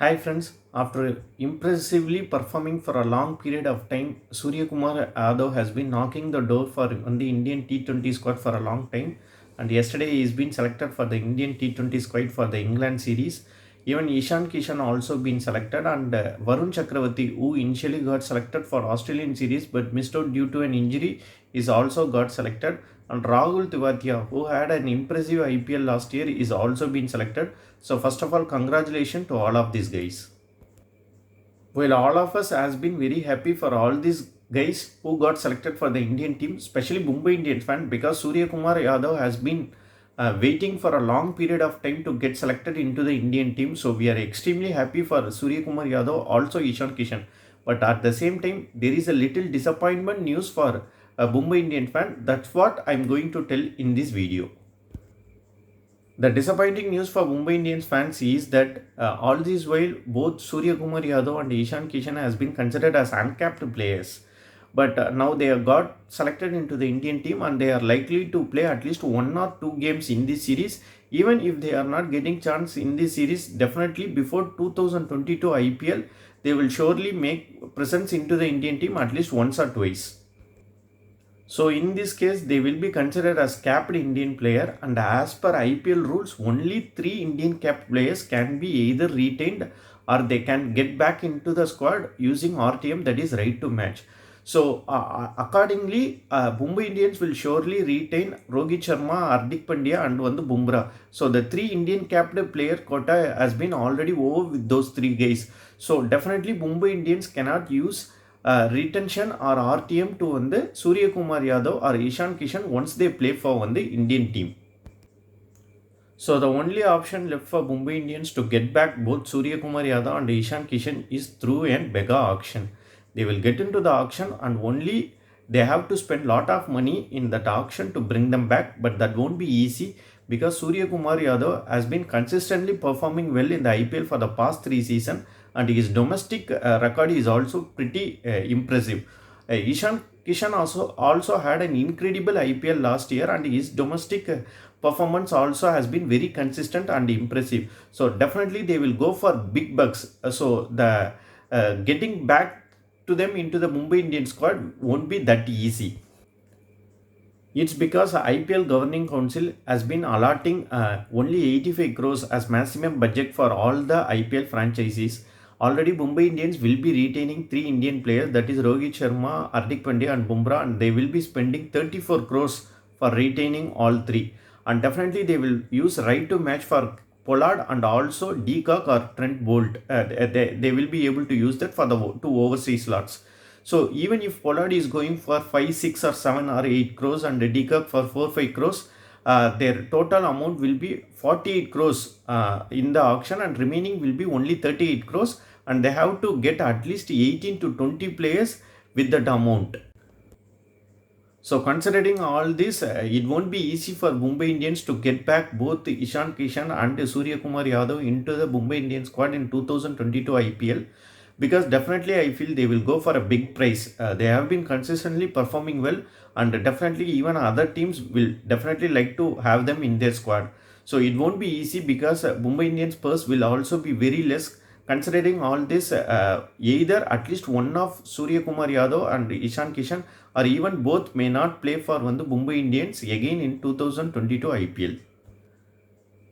Hi friends, after impressively performing for a long period of time, Surya Kumar Yadav has been knocking the door for on the Indian T20 squad for a long time, and yesterday he's been selected for the Indian T20 squad for the England series. Even Ishan Kishan also been selected, and Varun Chakravarti, who initially got selected for Australian series but missed out due to an injury, is also got selected. And Rahul Tivatia, who had an impressive IPL last year, is also been selected. So first of all, congratulations to all of these guys. Well, all of us has been very happy for all these guys who got selected for the Indian team, especially Mumbai Indians fan, because Surya Kumar Yadav has been waiting for a long period of time to get selected into the Indian team. So we are extremely happy for Surya Kumar Yadav, also Ishan Kishan. But at the same time, there is a little disappointment news for a Mumbai Indian fan. That's what I'm going to tell in this video. The disappointing news for Mumbai Indians fans is that all this while both Surya Kumar Yadav and Ishan Kishan has been considered as uncapped players. But now they have got selected into the Indian team and they are likely to play at least one or two games in this series. Even if they are not getting chance in this series, definitely before 2022 IPL, they will surely make presence into the Indian team at least once or twice. So in this case, they will be considered as capped Indian player, and as per IPL rules, only three Indian capped players can be either retained or they can get back into the squad using RTM, that is right to match. So accordingly, Mumbai Indians will surely retain Rohit Sharma, Hardik Pandya, and one the Bumrah. So the three Indian capped player quota has been already over with those three guys. So definitely Mumbai Indians cannot use retention or RTM to வந்து Suryakumar Yadav or Ishan Kishan once they play for the Indian team. So the only option left for Mumbai Indians to get back both Suryakumar Yadav and Ishan Kishan is through a mega auction. They will get into the auction and only they have to spend lot of money in that auction to bring them back, but that won't be easy because Suryakumar Yadav has been consistently performing well in the IPL for the past 3 seasons and his domestic record is also pretty impressive. Ishan Kishan also had an incredible IPL last year and his domestic performance also has been very consistent and impressive. So definitely they will go for big bucks. So the getting back to them into the Mumbai Indian squad won't be that easy. It's because IPL Governing Council has been allotting only 85 crores as maximum budget for all the IPL franchises. Already Mumbai Indians will be retaining three Indian players, that is Rohit Sharma, Hardik Pandya and Bumrah, and they will be spending 34 crores for retaining all three. And definitely they will use right to match for Pollard and also De Kock or Trent Bolt. They will be able to use that for the two overseas slots. So even if Pollard is going for 5, 6 or 7 or 8 crores and De Kock for 4, 5 crores, their total amount will be 48 crores in the auction and remaining will be only 38 crores and they have to get at least 18 to 20 players with that amount. So considering all this, it won't be easy for Mumbai Indians to get back both Ishan Kishan and Surya Kumar Yadav into the Mumbai Indians squad in 2022 IPL because definitely I feel they will go for a big price. They have been consistently performing well and definitely even other teams will definitely like to have them in their squad. So it won't be easy because Mumbai Indians purse will also be very less. Considering all this, either at least one of Surya Kumar Yadav and Ishan Kishan or even both may not play for one the Mumbai Indians again in 2022 IPL.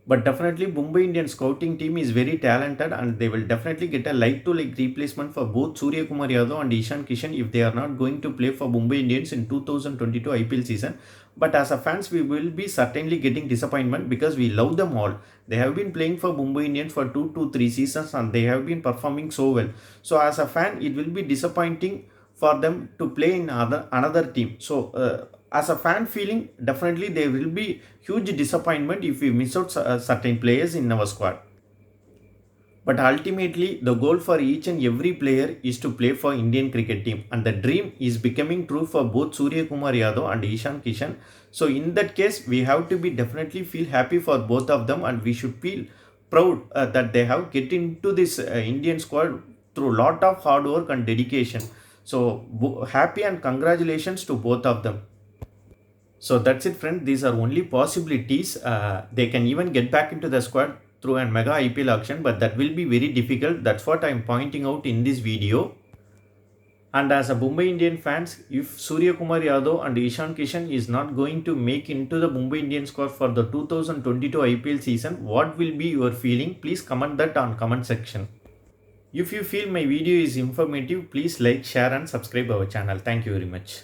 But definitely Mumbai Indian scouting team is very talented and they will definitely get a like-to-like replacement for both Surya Kumar Yadav and Ishan Kishan if they are not going to play for Mumbai Indians in 2022 IPL season. But as a fans, we will be certainly getting disappointment because we love them all. They have been playing for Mumbai Indians for 2 to 3 seasons and they have been performing so well. So as a fan, it will be disappointing for them to play in another team. So as a fan feeling, definitely there will be huge disappointment if we miss out certain players in our squad. But ultimately, the goal for each and every player is to play for Indian cricket team, and the dream is becoming true for both Surya Kumar Yadav and Ishan Kishan. So in that case, we have to be definitely feel happy for both of them, and we should feel proud that they have get into this Indian squad through lot of hard work and dedication. So happy and congratulations to both of them. So that's it, friend. These are only possibilities. They can even get back into the squad through a mega IPL auction, but that will be very difficult. That's what I'm pointing out in this video. And as a Mumbai Indian fans, if Surya Kumar Yadav and Ishan Kishan is not going to make into the Mumbai Indian squad for the 2022 IPL season, what will be your feeling? Please comment that on comment section. If you feel my video is informative, please like, share and subscribe our channel. Thank you very much.